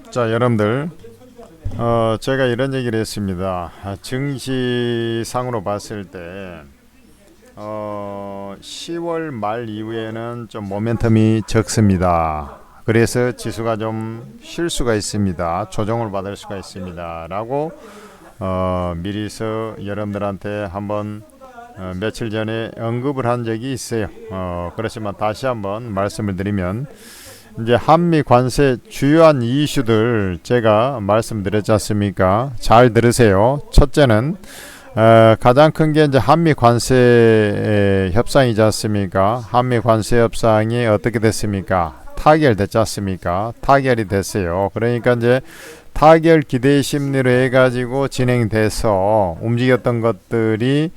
자, 여러분들, 제가 이런 얘기를 했습니다. 증시상으로 봤을 때 10월 말 이후에는 좀 모멘텀이 적습니다. 그래서 지수가 좀 쉴 수가 있습니다. 조정을 받을 수가 있습니다. 라고 미리서 여러분들한테 한번 며칠 전에 언급을 한 적이 있어요. 그렇지만 다시 한번 말씀을 드리면, 이제 한미 관세 주요한 이슈들 제가 말씀드렸지 않습니까? 잘 들으세요. 첫째는 가장 큰 게 이제 한미 관세 협상이지 않습니까? 한미 관세 협상이 어떻게 됐습니까? 타결됐지 않습니까? 타결이 됐어요. 그러니까 이제 타결 기대 심리로 해가지고 진행돼서 움직였던 것들이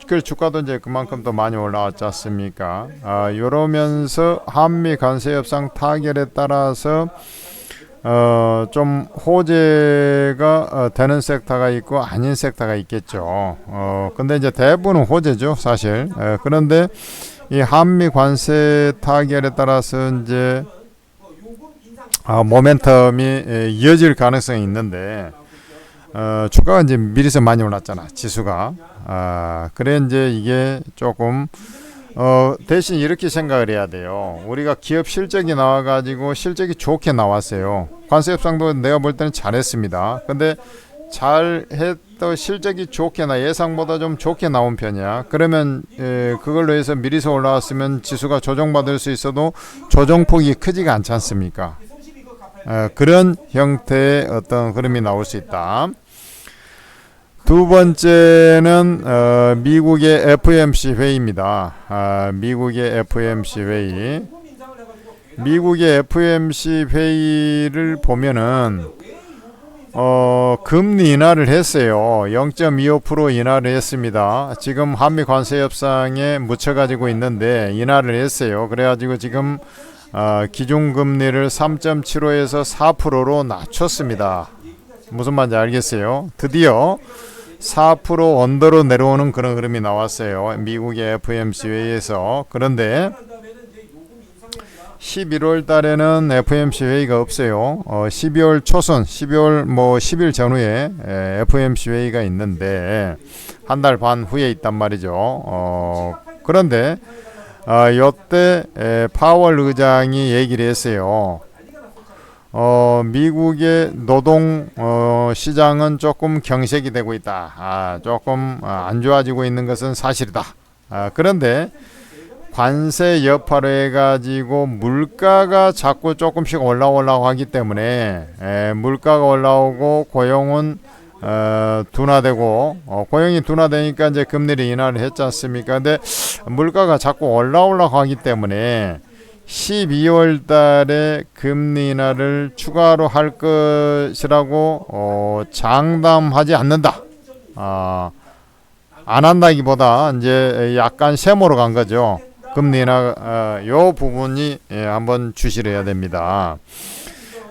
그 주가도 이제 그만큼 또 많이 올라왔지 않습니까? 이러면서 한미 관세 협상 타결에 따라서 좀 호재가 되는 섹터가 있고 아닌 섹터가 있겠죠. 근데 이제 대부분은 호재죠, 사실. 그런데 이 한미 관세 타결에 따라서 이제 모멘텀이 이어질 가능성이 있는데, 주가가 이제 미리서 많이 올랐잖아, 지수가. 그래 이제 이게 조금 대신 이렇게 생각을 해야 돼요. 우리가 기업 실적이 나와가지고 실적이 좋게 나왔어요. 관세 협상도 내가 볼 때는 잘했습니다. 근데 잘했던 실적이 좋게 예상보다 좀 좋게 나온 편이야. 그러면 그걸로 해서 미리서 올라왔으면 지수가 조정받을 수 있어도 조정폭이 크지가 않지 않습니까? 그런 형태의 어떤 흐름이 나올 수 있다. 두 번째는 미국의 FOMC 회의입니다. 미국의 FOMC 회의. 미국의 FOMC 회의를 보면은 금리 인하를 했어요. 0.25% 인하를 했습니다. 지금 한미 관세 협상에 묻혀가지고 있는데 인하를 했어요. 그래가지고 지금 기준금리를 3.75에서 4%로 낮췄습니다. 무슨 말인지 알겠어요? 드디어 4% 언더로 내려오는 그런 흐름이 나왔어요. 미국의 FOMC 회의에서. 그런데 11월 달에는 FOMC 회의가 없어요. 12월 초순, 12월 10일 전후에 FOMC 회의가 있는데 한 달 반 후에 있단 말이죠. 그런데 이때 파월 의장이 얘기를 했어요. 미국의 노동 시장은 조금 경색이 되고 있다. 조금 안 좋아지고 있는 것은 사실이다. 그런데 관세 여파로 해가지고 물가가 자꾸 조금씩 올라오려고 하기 때문에 물가가 올라오고 고용은 둔화되고 고용이 둔화되니까 이제 금리를 인하를 했지 않습니까? 근데 물가가 자꾸 올라오려고 하기 때문에 12월 달에 금리 인하를 추가로 할 것이라고 장담하지 않는다. 안 한다기보다 이제 약간 세모로 간 거죠. 금리 인하 요 부분이 한번 주시를 해야 됩니다.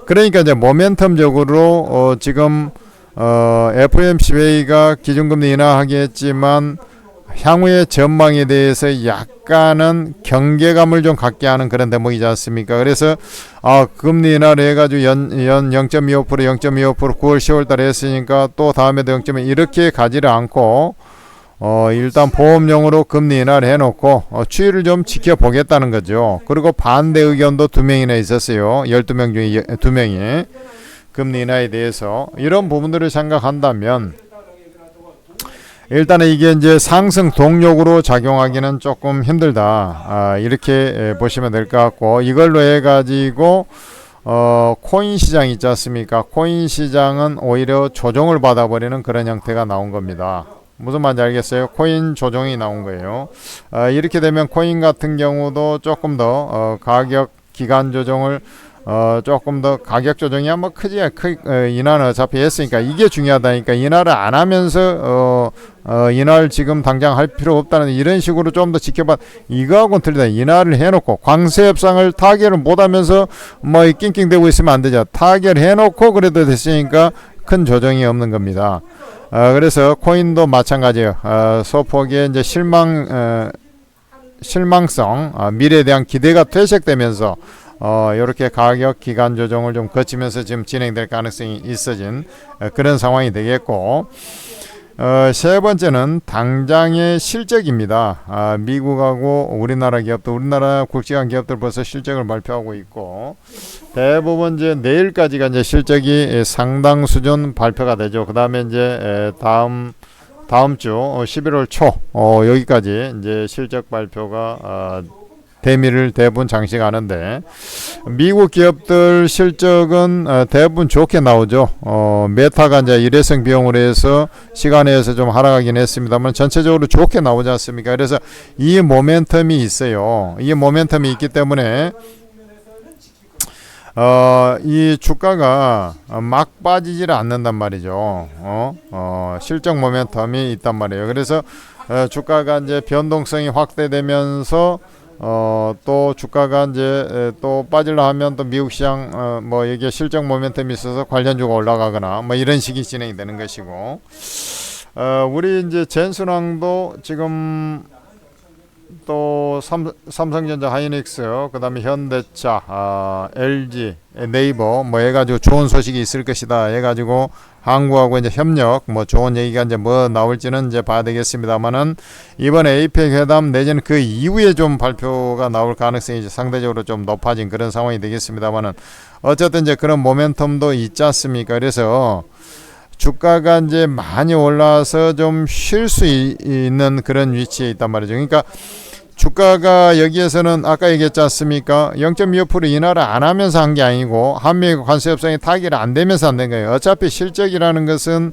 그러니까 이제 모멘텀적으로 지금 FOMC 회의가 기준금리 인하하게 했지만 향후의 전망에 대해서 약간은 경계감을 좀 갖게 하는 그런 대목이지 않습니까? 그래서 금리 인하를 해가지고 연 0.25%, 0.25% 9월, 10월 달에 했으니까 또 다음에도 0.25% 이렇게 가지를 않고 일단 보험용으로 금리 인하를 해놓고 추이를 좀 지켜보겠다는 거죠. 그리고 반대 의견도 2명이나 있었어요. 12명 중에 2명이 금리 인하에 대해서. 이런 부분들을 생각한다면 일단은 이게 이제 상승 동력으로 작용하기는 조금 힘들다. 이렇게 보시면 될 것 같고, 이걸로 해가지고 코인 시장 있지 않습니까? 코인 시장은 오히려 조정을 받아버리는 그런 형태가 나온 겁니다. 무슨 말인지 알겠어요? 코인 조정이 나온 거예요. 이렇게 되면 코인 같은 경우도 조금 더 가격 기간 조정을 조금 더 가격 조정이 한번 인하는 어차피 했으니까 이게 중요하다니까, 인하를 안 하면서 인하를 지금 당장 할 필요 없다는 이런 식으로 좀 더 지켜봐. 이거하고는 틀리다. 인하를 해놓고 관세 협상을 타결을 못하면서 낑낑대고 있으면 안 되죠. 타결해놓고 그래도 됐으니까 큰 조정이 없는 겁니다. 그래서 코인도 마찬가지예요. 소폭의 이제 실망성, 미래에 대한 기대가 퇴색되면서 이렇게 가격 기간 조정을 좀 거치면서 지금 진행될 가능성이 있어진 그런 상황이 되겠고, 세 번째는 당장의 실적입니다. 미국하고 우리나라 기업들, 우리나라 굵직한 기업들 벌써 실적을 발표하고 있고, 대부분 이제 내일까지가 이제 실적이 상당 수준 발표가 되죠. 그 다음에 이제 다음 주 11월 초 여기까지 이제 실적 발표가 대미를 대부분 장식하는데, 미국 기업들 실적은 대부분 좋게 나오죠. 메타가 이제 일회성 비용으로 해서 시간에 의해서 좀 하락하긴 했습니다만 전체적으로 좋게 나오지 않습니까? 그래서 이 모멘텀이 있어요. 이 모멘텀이 있기 때문에 이 주가가 막 빠지지를 않는단 말이죠. 실적 모멘텀이 있단 말이에요. 그래서 주가가 이제 변동성이 확대되면서 또 주가가 이제 또 빠질라 하면 또 미국 시장 뭐 이게 실적 모멘텀이 있어서 관련주가 올라가거나 뭐 이런 식이 진행이 되는 것이고, 우리 이제 젠순항도 지금 또 삼성전자, 하이닉스, 그 다음에 현대차, LG, 네이버 뭐 해가지고 좋은 소식이 있을 것이다 해가지고 한국하고 이제 협력 뭐 좋은 얘기가 이제 뭐 나올지는 이제 봐야 되겠습니다만은, 이번에 에이펙 회담 내지는 그 이후에 좀 발표가 나올 가능성이 이제 상대적으로 좀 높아진 그런 상황이 되겠습니다만은, 어쨌든 이제 그런 모멘텀도 있지 않습니까? 그래서 주가가 이제 많이 올라서 좀 쉴 수 있는 그런 위치에 있단 말이죠. 그러니까 주가가 여기에서는 아까 얘기했지 않습니까? 0.25% 인하를 안 하면서 한 게 아니고 한미 관세 협상이 타결이 안 되면서 안 된 거예요. 어차피 실적이라는 것은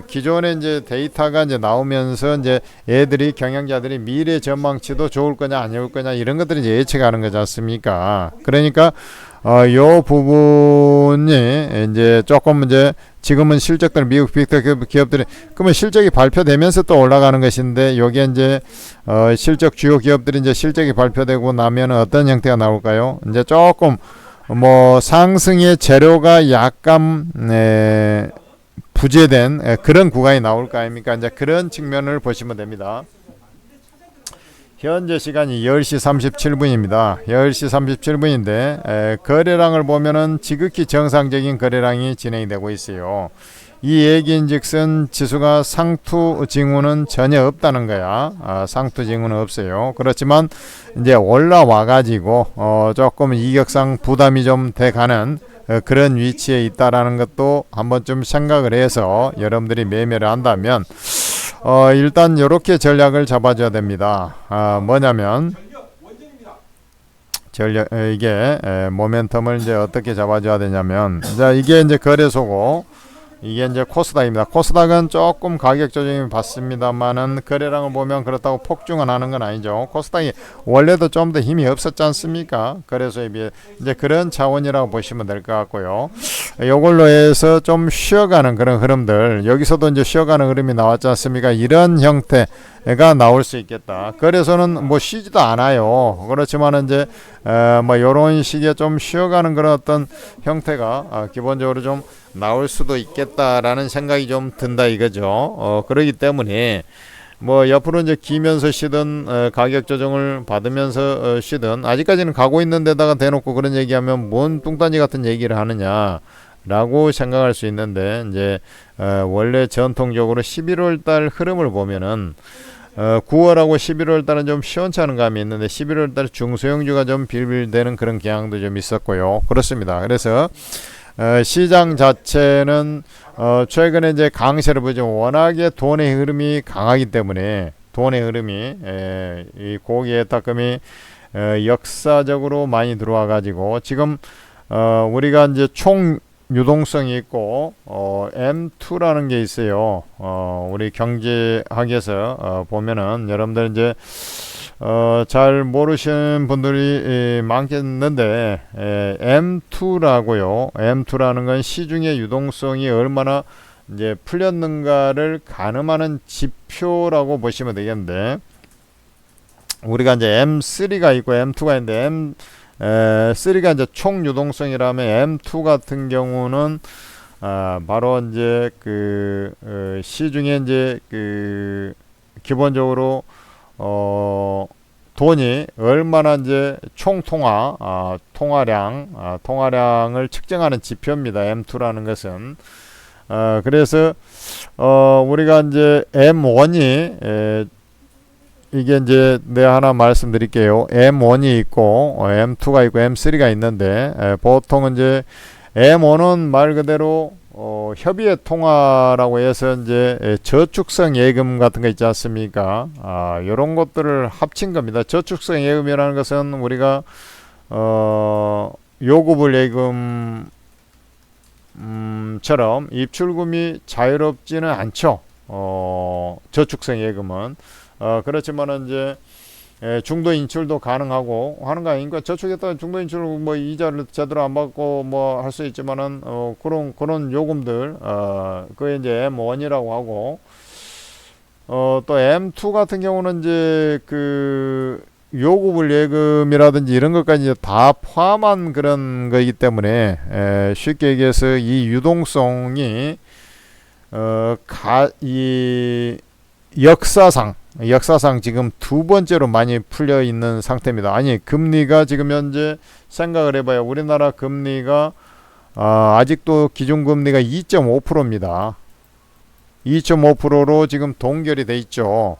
기존에 이제 데이터가 이제 나오면서 이제 애들이 경영자들이 미래 전망치도 좋을 거냐 안 좋을 거냐 이런 것들이 이제 예측하는 거지 않습니까? 그러니까 요 부분이 이제 조금 이제 지금은 실적들 미국 빅테크 기업들이 그러면 실적이 발표되면서 또 올라가는 것인데, 요게 이제 실적 주요 기업들이 이제 실적이 발표되고 나면 어떤 형태가 나올까요? 이제 조금 뭐 상승의 재료가 약간 부재된 그런 구간이 나올 거 아닙니까? 이제 그런 측면을 보시면 됩니다. 현재 시간이 10시 37분입니다. 10시 37분인데 거래량을 보면은 지극히 정상적인 거래량이 진행이 되고 있어요. 이 얘기인즉슨 지수가 상투 징후는 전혀 없다는 거야. 상투 징후는 없어요. 그렇지만 이제 올라와 가지고 조금 이격상 부담이 좀 돼가는 그런 위치에 있다라는 것도 한번 좀 생각을 해서 여러분들이 매매를 한다면 일단 이렇게 전략을 잡아줘야 됩니다. 뭐냐면 이게 모멘텀을 이제 어떻게 잡아줘야 되냐면, 자 이게 이제 거래소고 이게 이제 코스닥입니다. 코스닥은 조금 가격 조정이 받습니다만은 거래량을 보면 그렇다고 폭증은 하는 건 아니죠. 코스닥이 원래도 좀 더 힘이 없었지 않습니까? 거래소에 비해 이제 그런 차원이라고 보시면 될 것 같고요. 이걸로 해서 좀 쉬어가는 그런 흐름들, 여기서도 이제 쉬어가는 흐름이 나왔지 않습니까? 이런 형태가 나올 수 있겠다. 거래소는 뭐 쉬지도 않아요. 그렇지만 이제 뭐 이런 식의 좀 쉬어가는 그런 어떤 형태가 기본적으로 좀 나올 수도 있겠다라는 생각이 좀 든다 이거죠. 그러기 때문에 뭐 옆으로 이제 기면서 쉬든 가격 조정을 받으면서 쉬든, 아직까지는 가고 있는 데다가 대놓고 그런 얘기하면 뭔 뚱딴지 같은 얘기를 하느냐라고 생각할 수 있는데, 이제 원래 전통적으로 11월 달 흐름을 보면은 9월하고 11월 달은 좀 시원찮은 감이 있는데 11월 달 중소형주가 좀 빌빌대는 그런 경향도 좀 있었고요. 그렇습니다. 그래서 시장 자체는 최근에 이제 강세를 보죠. 워낙에 돈의 흐름이 강하기 때문에 돈의 흐름이 이 고기의 탁금이 역사적으로 많이 들어와 가지고 지금 우리가 이제 총 유동성이 있고 M2라는 게 있어요. 우리 경제학에서 보면은 여러분들 이제 잘 모르시는 분들이 많겠는데 M2라고요. M2라는 건 시중의 유동성이 얼마나 이제 풀렸는가를 가늠하는 지표라고 보시면 되겠는데, 우리가 이제 M3가 있고 M2가 있는데 M3가 이제 총 유동성이라면 M2 같은 경우는 바로 이제 시중에 이제 기본적으로 돈이 얼마나 이제 총 통화량을 측정하는 지표입니다. M2라는 것은. 그래서 우리가 이제 M1이 이게 이제 내가 하나 말씀드릴게요. M1이 있고 M2가 있고 M3가 있는데 보통은 이제 M1은 말 그대로 협의의 통화라고 해서 이제 저축성 예금 같은 거 있지 않습니까? 이런 것들을 합친 겁니다. 저축성 예금이라는 것은 우리가 요구불 예금처럼 입출금이 자유롭지는 않죠. 저축성 예금은 그렇지만은 이제 중도 인출도 가능하고 하는 거 아닙니까? 저축했다가 중도 인출 뭐 이자를 제대로 안 받고 뭐 할 수 있지만은 그런 요금들 그게 이제 M1이라고 하고 또 M2 같은 경우는 이제 그 요구불 예금이라든지 이런 것까지 이제 다 포함한 그런 거이기 때문에 쉽게 얘기해서 이 유동성이 이 역사상 지금 두 번째로 많이 풀려 있는 상태입니다. 아니 금리가 지금 현재 생각을 해봐요. 우리나라 금리가 아직도 기준금리가 2.5%입니다. 2.5%로 지금 동결이 돼 있죠.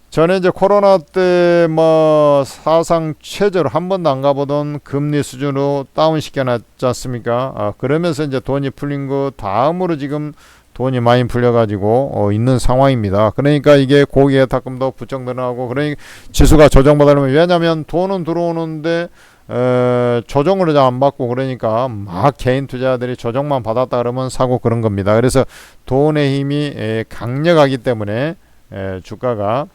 전에 이제 코로나 때 뭐 사상 최저로 한 번도 안 가보던 금리 수준으로 다운시켜 놨지 않습니까? 그러면서 이제 돈이 풀린 거 다음으로 지금 돈이 많이 풀려가지고 있는 상황입니다. 그러니까 이게 고기에 닭금도 부쩍 늘어나고 그러니까 지수가 조정받으려면 왜냐하면 돈은 들어오는데 조정을 잘 안 받고 그러니까 막 개인 투자자들이 조정만 받았다 그러면 사고 그런 겁니다. 그래서 돈의 힘이 강력하기 때문에 주가가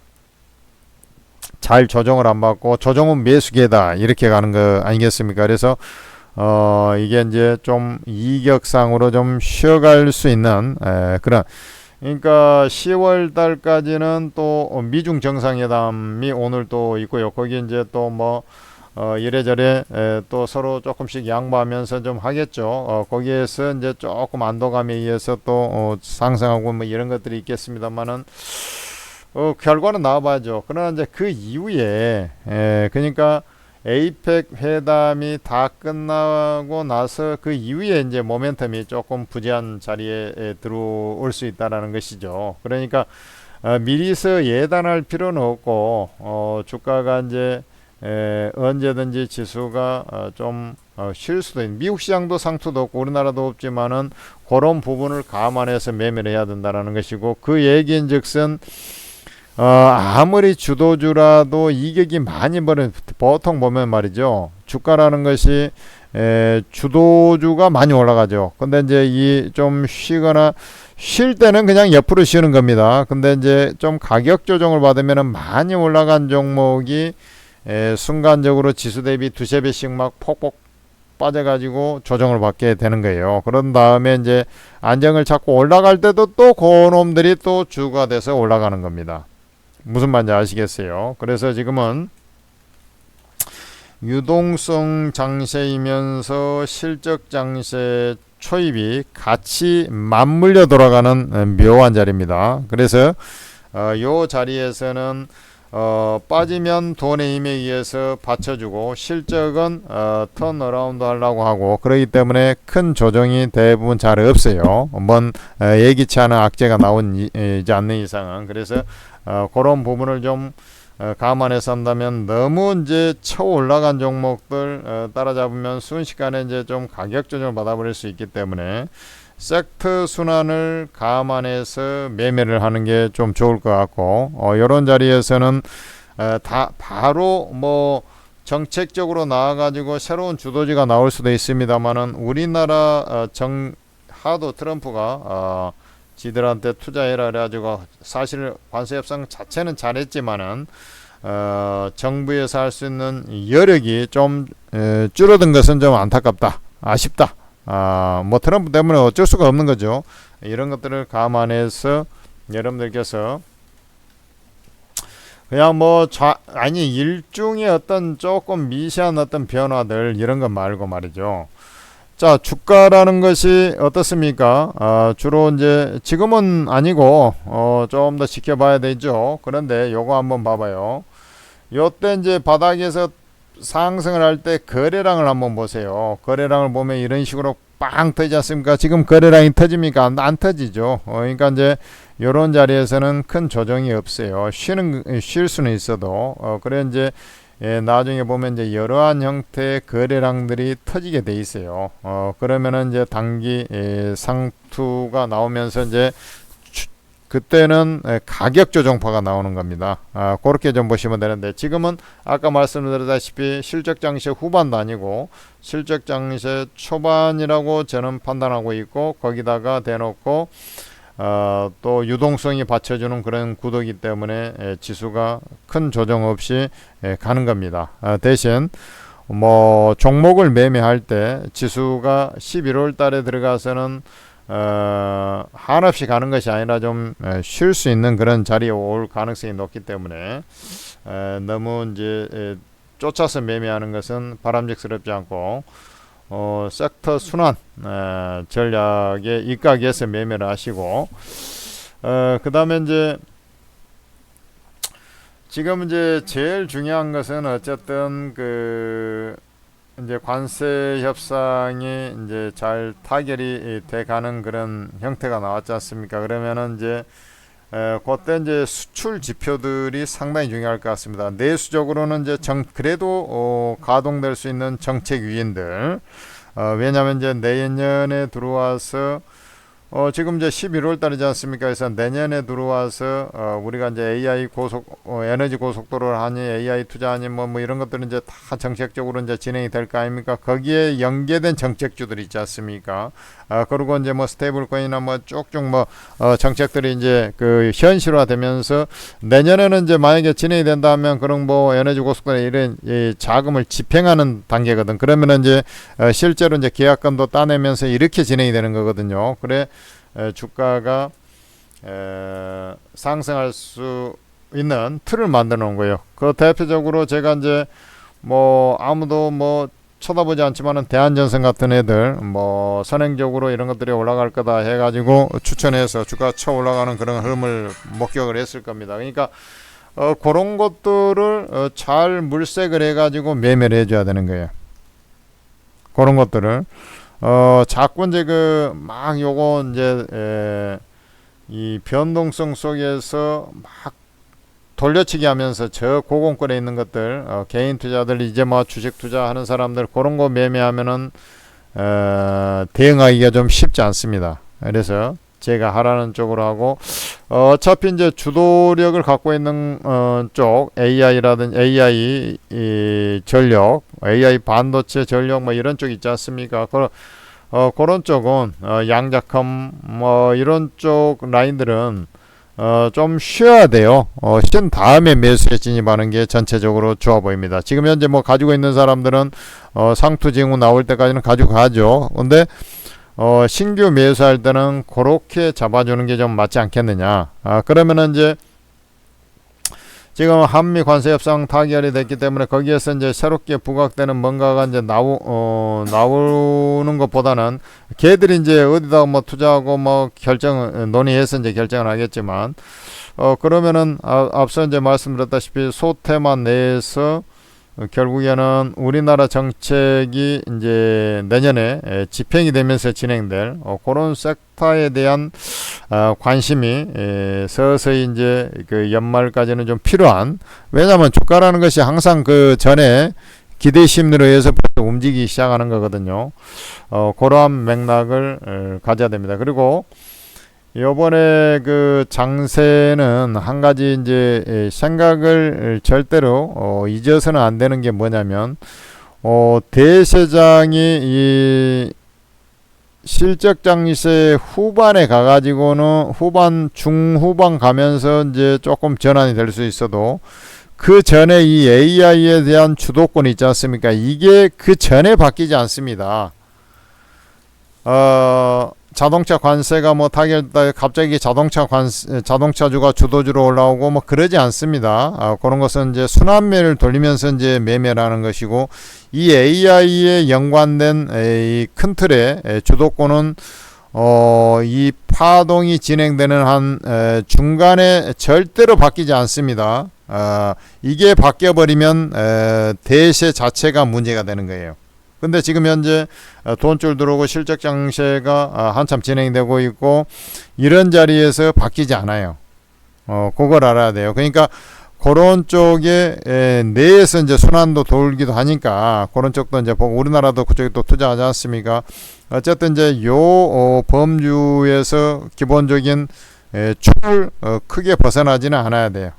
잘 조정을 안 받고 조정은 매수기회다 이렇게 가는 거 아니겠습니까? 그래서 이게 이제 좀 이격상으로 좀 쉬어갈 수 있는 그런 그러니까 10월 달까지는 또 미중 정상회담이 오늘 또 있고요. 거기 이제 또 뭐 이래저래 또 서로 조금씩 양보하면서 좀 하겠죠. 거기에서 이제 조금 안도감에 의해서 또 상승하고 뭐 이런 것들이 있겠습니다만은 결과는 나와봐야죠. 그러나 이제 그 이후에 그러니까 에이펙 회담이 다 끝나고 나서 그 이후에 이제 모멘텀이 조금 부재한 자리에 들어올 수 있다라는 것이죠. 그러니까 미리서 예단할 필요는 없고 주가가 이제 언제든지 지수가 좀 쉴 수도 있는 미국 시장도 상투도 없고 우리나라도 없지만은 그런 부분을 감안해서 매매를 해야 된다라는 것이고 그 얘기인즉슨 아무리 주도주라도 이격이 많이 벌어진 보통 보면 말이죠. 주가라는 것이 주도주가 많이 올라가죠. 근데 이제 이 좀 쉬거나 쉴 때는 그냥 옆으로 쉬는 겁니다. 근데 이제 좀 가격 조정을 받으면 많이 올라간 종목이 순간적으로 지수 대비 두세 배씩 막 폭폭 빠져가지고 조정을 받게 되는 거예요. 그런 다음에 이제 안정을 찾고 올라갈 때도 또 그놈들이 또 주가 돼서 올라가는 겁니다. 무슨 말인지 아시겠어요? 그래서 지금은 유동성 장세이면서 실적 장세 초입이 같이 맞물려 돌아가는 묘한 자리입니다. 그래서 요 자리에서는 빠지면 돈의 힘에 의해서 받쳐주고 실적은 턴어라운드 하려고 하고 그렇기 때문에 큰 조정이 대부분 잘 없어요. 한번 예기치 않은 악재가 나오지 않는 이상은. 그래서 그런 부분을 좀 감안해서 한다면 너무 이제 쳐 올라간 종목들 따라잡으면 순식간에 이제 좀 가격 조정을 받아버릴 수 있기 때문에 섹터 순환을 감안해서 매매를 하는 게 좀 좋을 것 같고 이런 자리에서는 다 바로 뭐 정책적으로 나와가지고 새로운 주도지가 나올 수도 있습니다만은 우리나라 하도 트럼프가 지들한테 투자해라 그래가지고 사실 관세 협상 자체는 잘했지만은 정부에서 할 수 있는 여력이 좀 줄어든 것은 좀 안타깝다, 아쉽다. 뭐 트럼프 때문에 어쩔 수가 없는 거죠. 이런 것들을 감안해서 여러분들께서 그냥 뭐 일종의 어떤 조금 미세한 어떤 변화들 이런 것 말고 말이죠. 자, 주가라는 것이 어떻습니까? 주로 이제 지금은 아니고 좀 더 지켜봐야 되죠. 그런데 요거 한번 봐봐요. 요때 이제 바닥에서 상승을 할 때 거래량을 한번 보세요. 거래량을 보면 이런 식으로 빵 터지지 않습니까? 지금 거래량이 터집니까? 안 터지죠. 그러니까 이제 요런 자리에서는 큰 조정이 없어요. 쉴 수는 있어도 그래 이제 나중에 보면 이제 여러한 형태의 거래량들이 터지게 돼 있어요. 그러면은 이제 단기 상투가 나오면서 이제 그때는 가격 조정파가 나오는 겁니다. 그렇게 좀 보시면 되는데, 지금은 아까 말씀드렸다시피 실적 장세 후반도 아니고 실적 장세 초반이라고 저는 판단하고 있고, 거기다가 대놓고 또 유동성이 받쳐주는 그런 구도이기 때문에 지수가 큰 조정 없이 가는 겁니다. 대신 뭐 종목을 매매할 때 지수가 11월 달에 들어가서는 한없이 가는 것이 아니라 좀 쉴 수 있는 그런 자리에 올 가능성이 높기 때문에 너무 이제 쫓아서 매매하는 것은 바람직스럽지 않고 섹터 순환 전략의 입각에서 매매를 하시고, 그 다음에 이제 지금 이제 제일 중요한 것은 어쨌든 그 이제 관세 협상이 이제 잘 타결이 돼 가는 그런 형태가 나왔지 않습니까? 그러면은 이제 그때 이제 수출 지표들이 상당히 중요할 것 같습니다. 내수적으로는 이제 그래도 가동될 수 있는 정책 위인들, 왜냐하면 이제 내년에 들어와서 지금 이제 11월 달이지 않습니까? 그래서 내년에 들어와서 우리가 이제 AI 에너지 고속도로를 하니 AI 투자하니 뭐 이런 것들은 이제 다 정책적으로 이제 진행이 될 거 아닙니까? 거기에 연계된 정책주들이 있지 않습니까? 그리고 이제 뭐 스테이블 코인이나 뭐 쭉쭉 뭐 정책들이 이제 그 현실화되면서 내년에는 이제 만약에 진행이 된다면 그런 뭐 에너지 고속도로 이런 자금을 집행하는 단계거든. 그러면은 이제 실제로 이제 계약금도 따내면서 이렇게 진행이 되는 거거든요. 그래 주가가 상승할 수 있는 틀을 만들어 놓은 거예요. 그 대표적으로 제가 이제 뭐 아무도 뭐 쳐다보지 않지만은 대한전선 같은 애들 뭐 선행적으로 이런 것들이 올라갈 거다 해가지고 추천해서 주가 쳐 올라가는 그런 흐름을 목격을 했을 겁니다. 그러니까 그런 것들을 잘 물색을 해가지고 매매를 해줘야 되는 거예요. 그런 것들을 자꾸 이제 그 막 요거 이제 이 변동성 속에서 막 돌려치기 하면서 저 고공권에 있는 것들 개인 투자들 이제 뭐 주식 투자하는 사람들 그런 거 매매하면은 대응하기가 좀 쉽지 않습니다. 그래서 제가 하라는 쪽으로 하고 어차피 이제 주도력을 갖고 있는 쪽 AI라든지 AI 전력, AI 반도체 전력 뭐 이런 쪽 있지 않습니까? 그런 쪽은 양자컴 뭐 이런 쪽 라인들은 좀 쉬어야 돼요. 쉰 다음에 매수에 진입하는 게 전체적으로 좋아 보입니다. 지금 현재 뭐 가지고 있는 사람들은 상투 징후 나올 때까지는 가지고 가죠. 근데 신규 매수할 때는 그렇게 잡아주는 게 좀 맞지 않겠느냐. 그러면은 이제 지금 한미 관세 협상 타결이 됐기 때문에 거기에서 이제 새롭게 부각되는 뭔가가 이제 나오는 것보다는 걔들이 이제 어디다 뭐 투자하고 뭐 논의해서 이제 결정을 하겠지만 그러면은 앞서 이제 말씀드렸다시피 소테만 내에서 결국에는 우리나라 정책이 이제 내년에 집행이 되면서 진행될 그런 섹터에 대한 관심이 서서히 이제 그 연말까지는 좀 필요한, 왜냐하면 주가라는 것이 항상 그 전에 기대 심리로 해서 움직이기 시작하는 거거든요. 그러한 맥락을 가져야 됩니다. 그리고 요번에 그 장세는 한 가지 이제 생각을 절대로 잊어서는 안 되는 게 뭐냐면 대세장이 이 실적 장세 후반에 가가지고는 중후반 가면서 이제 조금 전환이 될 수 있어도 그 전에 이 AI에 대한 주도권이 있지 않습니까? 이게 그 전에 바뀌지 않습니다. 자동차 관세가 뭐 타결다 갑자기 자동차주가 주도주로 올라오고 뭐 그러지 않습니다. 그런 것은 이제 순환매를 돌리면서 이제 매매를 하는 것이고, 이 AI에 연관된 이 큰 틀의 주도권은 이 파동이 진행되는 한 중간에 절대로 바뀌지 않습니다. 이게 바뀌어 버리면 대세 자체가 문제가 되는 거예요. 근데 지금 현재 돈줄 들어오고 실적 장세가 한참 진행되고 있고 이런 자리에서 바뀌지 않아요. 그걸 알아야 돼요. 그러니까 그런 쪽에 내에서 이제 순환도 돌기도 하니까 그런 쪽도 이제 보고 우리나라도 그쪽에 또 투자하지 않습니까? 어쨌든 이제 요 범주에서 기본적인 축을 크게 벗어나지는 않아야 돼요.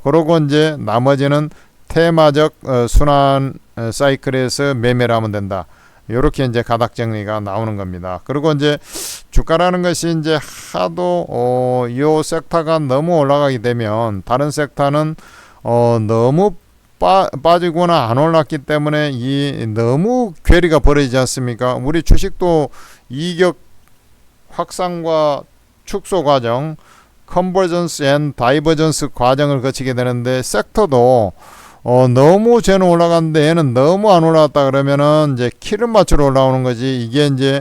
그러고 이제 나머지는 테마적 순환 사이클에서 매매를 하면 된다. 이렇게 이제 가닥 정리가 나오는 겁니다. 그리고 이제 주가라는 것이 이제 하도 이 섹터가 너무 올라가게 되면 다른 섹터는 너무 빠지거나 안 올랐기 때문에 이 너무 괴리가 벌어지지 않습니까? 우리 주식도 이격 확산과 축소 과정, 컨버전스 앤 다이버전스 과정을 거치게 되는데 섹터도 너무 쟤는 올라갔는데 얘는 너무 안 올라갔다 그러면은 이제 키를 맞추러 올라오는 거지 이게 이제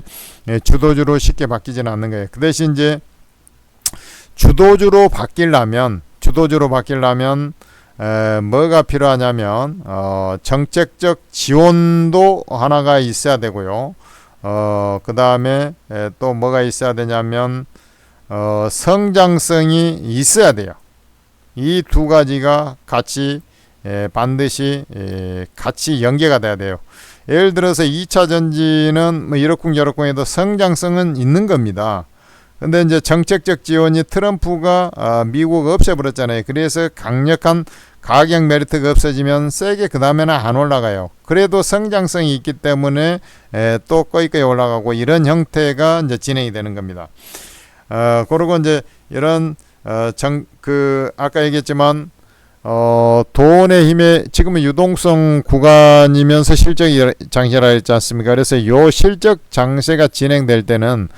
주도주로 쉽게 바뀌지는 않는 거예요. 그 대신 이제 주도주로 바뀌려면 뭐가 필요하냐면 정책적 지원도 하나가 있어야 되고요. 그 다음에 또 뭐가 있어야 되냐면 성장성이 있어야 돼요. 이 두 가지가 같이 반드시 같이 연계가 돼야 돼요. 예를 들어서 2차 전지는 뭐 이렇쿵저렇쿵 해도 성장성은 있는 겁니다. 근데 이제 정책적 지원이 트럼프가 미국 없애버렸잖아요. 그래서 강력한 가격 메리트가 없어지면 세게 그 다음에는 안 올라가요. 그래도 성장성이 있기 때문에 또 거기까지 올라가고 이런 형태가 이제 진행이 되는 겁니다. 그리고 이제 이런 아까 얘기했지만 돈의 힘에 지금은 유동성 구간이면서 실적 장세라 했지 않습니까? 그래서 요 실적 장세가 진행될 때는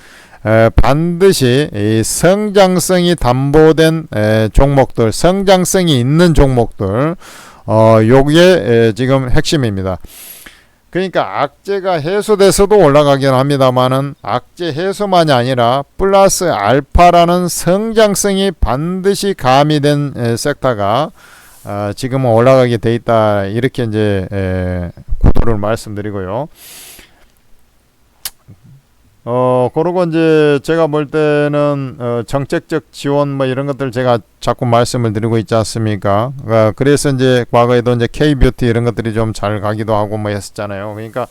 반드시 이 성장성이 담보된 종목들, 성장성이 있는 종목들, 요게 지금 핵심입니다. 그러니까 악재가 해소돼서도 올라가긴 합니다만은 악재 해소만이 아니라 플러스 알파라는 성장성이 반드시 가미된 섹터가 지금은 올라가게 돼 있다. 이렇게 이제 구도를 말씀드리고요. 그러고 이제 제가 볼 때는 정책적 지원 뭐 이런 것들 제가 자꾸 말씀을 드리고 있지 않습니까? 그래서 이제 과거에도 이제 K-뷰티 이런 것들이 좀 잘 가기도 하고 뭐 했었잖아요. 그러니까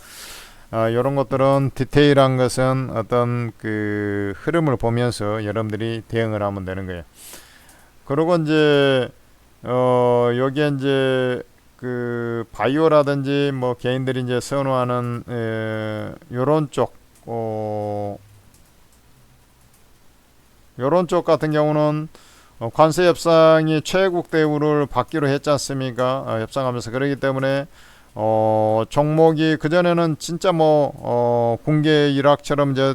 이런 것들은 디테일한 것은 어떤 그 흐름을 보면서 여러분들이 대응을 하면 되는 거예요. 그리고 이제 여기에 이제 그 바이오라든지 뭐 개인들이 이제 선호하는 요런 쪽 요런 쪽 같은 경우는 관세 협상이 최국 대우를 받기로 했지 않습니까? 협상하면서 그러기 때문에 종목이 그전에는 진짜 뭐 공개 일학처럼 이제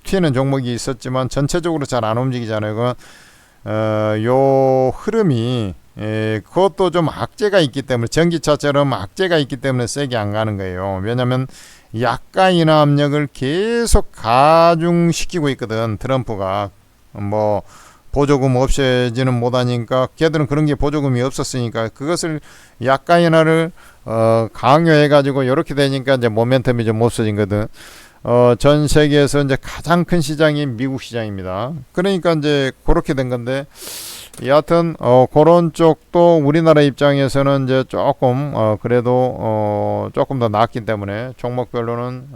튀는 종목이 있었지만 전체적으로 잘 안 움직이잖아요. 요 흐름이 그것도 좀 악재가 있기 때문에 전기차처럼 악재가 있기 때문에 세게 안 가는 거예요. 왜냐하면 약가 인하 압력을 계속 가중시키고 있거든. 트럼프가 뭐 보조금 없애지는 못하니까 걔들은 그런 게 보조금이 없었으니까 그것을 약가 인하를 강요해 가지고 이렇게 되니까 이제 모멘텀이 좀 없어진 거든. 전 세계에서 이제 가장 큰 시장이 미국 시장입니다. 그러니까 이제 그렇게 된 건데 여하튼 그런 쪽도 우리나라 입장에서는 이제 조금 그래도 조금 더 낫기 때문에 종목별로는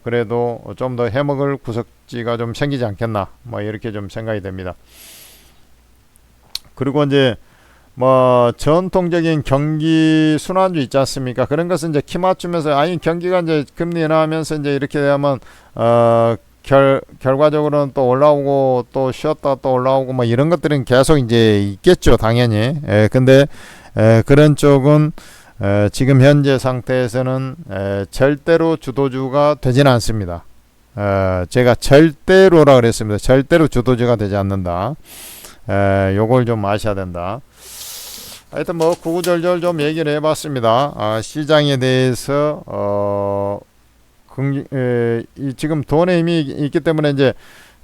그래도 좀 더 해먹을 구석지가 좀 생기지 않겠나 뭐 이렇게 좀 생각이 됩니다. 그리고 이제 뭐 전통적인 경기 순환주 있지 않습니까? 그런 것은 이제 키 맞추면서 아니 경기가 이제 금리 인하하면서 이제 이렇게 되면 결과적으로는 또 올라오고 또 쉬었다 또 올라오고 뭐 이런 것들은 계속 이제 있겠죠, 당연히. 근데 그런 쪽은 지금 현재 상태에서는 절대로 주도주가 되지는 않습니다. 제가 절대로라 그랬습니다. 절대로 주도주가 되지 않는다. 요걸 좀 아셔야 된다. 하여튼 뭐 구구절절 좀 얘기를 해봤습니다. 시장에 대해서 지금 돈의 힘이 있기 때문에 이제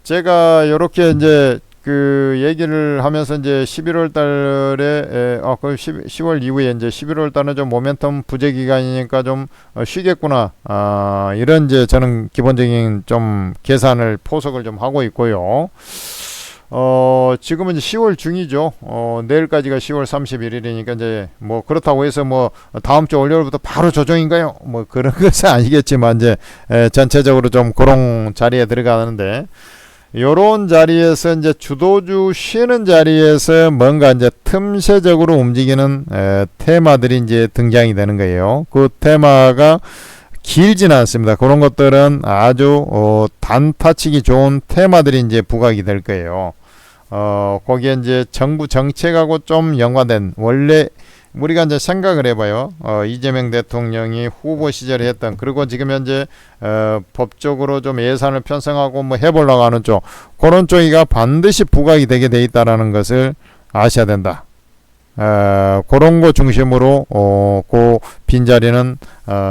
제가 이렇게 이제 그 얘기를 하면서 이제 11월 달에 그 10월 이후에 이제 11월 달은 좀 모멘텀 부재 기간이니까 좀 쉬겠구나. 이런 이제 저는 기본적인 좀 계산을 포석을 좀 하고 있고요. 지금은 이제 10월 중이죠. 내일까지가 10월 31일이니까 이제 뭐 그렇다고 해서 뭐 다음 주 월요일부터 바로 조정인가요? 뭐 그런 것은 아니겠지만 이제 전체적으로 좀 그런 자리에 들어가는데, 요런 자리에서 이제 주도주 쉬는 자리에서 뭔가 이제 틈새적으로 움직이는 테마들이 이제 등장이 되는 거예요. 그 테마가 길지는 않습니다. 그런 것들은 아주 단타치기 좋은 테마들이 이제 부각이 될 거예요. 거기에 이제 정부 정책하고 좀 연관된, 원래 우리가 이제 생각을 해봐요. 이재명 대통령이 후보 시절에 했던, 그리고 지금 현재 법적으로 좀 예산을 편성하고 뭐 해보려고 하는 쪽, 그런 쪽이가 반드시 부각이 되게 돼 있다라는 것을 아셔야 된다. 그런 거 중심으로 그 빈자리는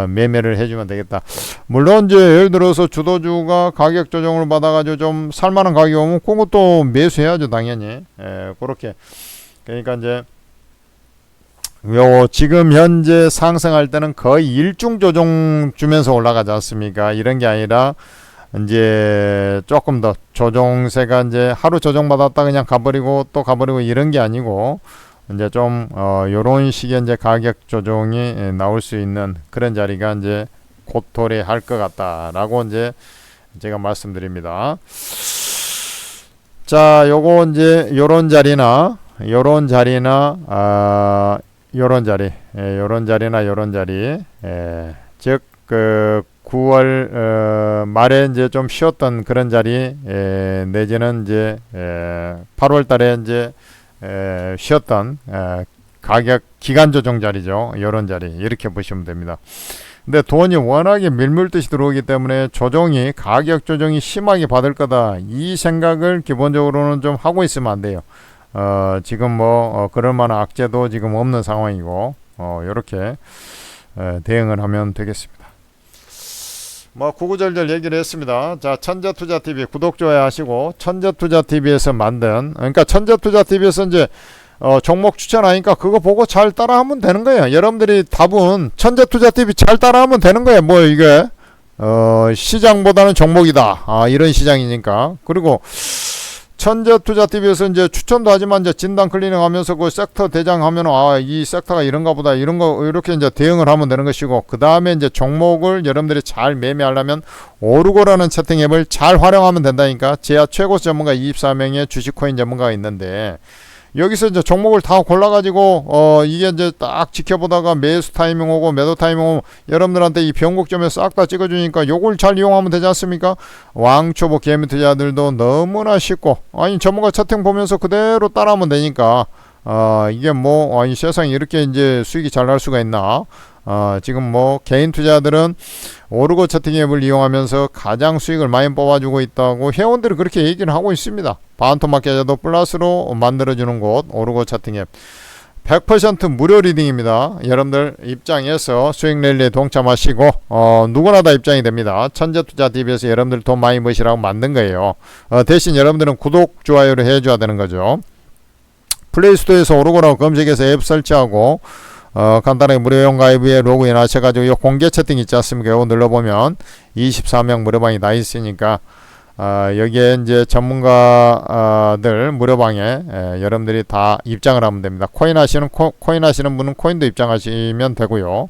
매매를 해주면 되겠다. 물론 이제 예를 들어서 주도주가 가격 조정을 받아가지고 좀 살만한 가격이 오면 그것도 매수해야죠, 당연히. 그렇게. 그러니까 이제 요 지금 현재 상승할 때는 거의 일중 조정 주면서 올라가지 않습니까? 이런 게 아니라 이제 조금 더 조정세가 이제 하루 조정 받았다 그냥 가버리고 또 가버리고 이런 게 아니고, 이제 좀 요런 식의 이제 가격 조정이 나올 수 있는 그런 자리가 이제 곧 도래할 것 같다라고 이제 제가 말씀드립니다. 자, 요거 이제 요런 자리나 요런 자리나 요런 자리, 요런 자리나 요런 자리, 즉 그 9월 말에 이제 좀 쉬었던 그런 자리, 내지는 이제 8월 달에 이제 쉬었던 가격 기간 조정 자리죠. 요런 자리 이렇게 보시면 됩니다. 근데 돈이 워낙에 밀물듯이 들어오기 때문에 조정이, 가격 조정이 심하게 받을 거다, 이 생각을 기본적으로는 좀 하고 있으면 안 돼요. 지금 뭐 그럴 만한 악재도 지금 없는 상황이고, 요렇게 대응을 하면 되겠습니다. 뭐 구구절절 얘기를 했습니다. 자, 천재투자TV 구독 좋아요 하시고, 천재투자TV에서 만든, 그러니까 천재투자TV에서 이제 종목 추천하니까 그거 보고 잘 따라하면 되는 거예요. 여러분들이 답은 천재투자TV 잘 따라하면 되는 거예요. 뭐 이게 시장보다는 종목이다, 이런 시장이니까. 그리고 천재투자TV에서 이제 추천도 하지만 이제 진단 클리닝 하면서 그 섹터 대장 하면 이 섹터가 이런가 보다, 이런 거 이렇게 이제 대응을 하면 되는 것이고, 그 다음에 이제 종목을 여러분들이 잘 매매하려면 오르고라는 채팅 앱을 잘 활용하면 된다니까. 제야 최고 전문가 24명의 주식코인 전문가가 있는데, 여기서 이제 종목을 다 골라가지고 이게 이제 딱 지켜보다가 매수 타이밍 오고 매도 타이밍 오고 여러분들한테 이 변곡점에 싹 다 찍어주니까 요걸 잘 이용하면 되지 않습니까? 왕초보 개미 투자들도 너무나 쉽고, 아니 전문가 채팅 보면서 그대로 따라하면 되니까 이게 뭐 아니 세상에 이렇게 이제 수익이 잘 날 수가 있나? 지금 뭐 개인 투자들은 오르고 채팅 앱을 이용하면서 가장 수익을 많이 뽑아주고 있다고 회원들이 그렇게 얘기를 하고 있습니다. 반토막 계좌도 플러스로 만들어주는 곳 오르고 채팅 앱 100% 무료 리딩입니다. 여러분들 입장에서 수익 랠리에 동참하시고 누구나 다 입장이 됩니다. 천재투자TV에서 여러분들 돈 많이 버시라고 만든 거예요. 대신 여러분들은 구독 좋아요를 해줘야 되는 거죠. 플레이스토어에서 오르고라고 검색해서 앱 설치하고 간단하게 무료용 가입에 로그인 하셔가지고 이 공개 채팅 있지 않습니까? 이거 눌러보면 24명 무료방이 다 있으니까 여기에 이제 전문가들 무료방에 여러분들이 다 입장을 하면 됩니다. 코인 하시는 분은 코인도 입장하시면 되고요.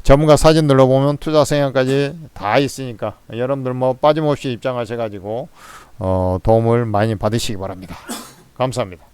전문가 사진 눌러보면 투자 성향까지 다 있으니까 여러분들 뭐 빠짐없이 입장하셔가지고 도움을 많이 받으시기 바랍니다. 감사합니다.